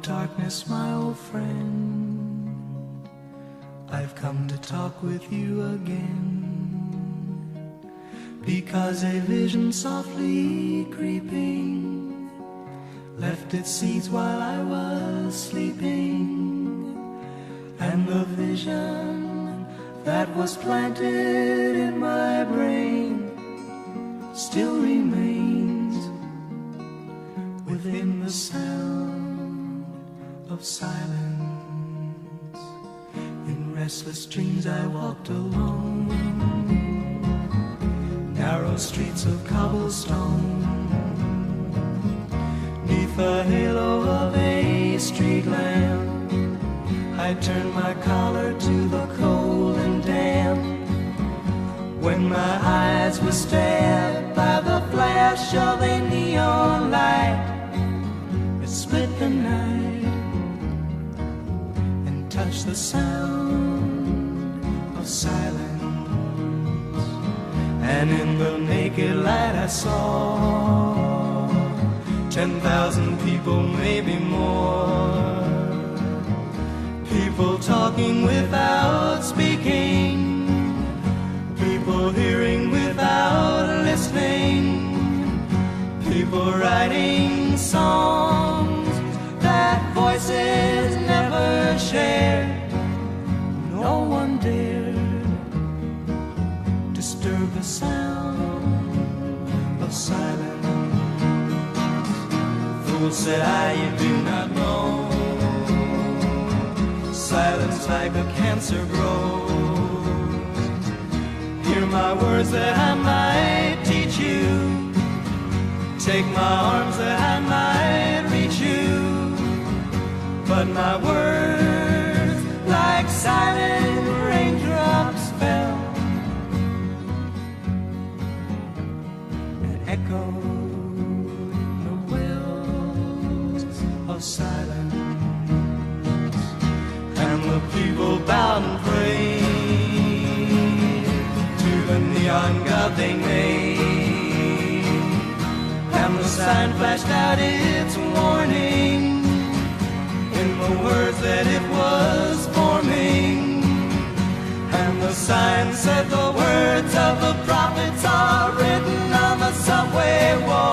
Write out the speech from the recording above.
darkness, my old friend, I've come to talk with you again, because a vision softly creeping left its seeds while I was sleeping, and the vision that was planted in my brain still remains within the sound of silence. In restless dreams I walked alone, narrow streets of cobblestone, neath the halo of a street lamp. I turned my collar to the cold and damp, when my eyes were stabbed by the flash of a neon light. It split the night and touched the sound of silence, and in the naked light I saw 10,000 people, maybe more, people talking without speaking, people hearing without listening, people writing songs that voices never shared. No one dared disturb the sound of silence. Fool, said I, you do not know, silence like a cancer grows. Hear my words that I might teach you, take my arms that I might reach you, but my words like silent raindrops fell and echoed the wells of silence. And the people bowed and prayed to the neon god they made, and the sign flashed out its warning in the words that it was forming. And the sign said the words of the prophets are written on the subway wall.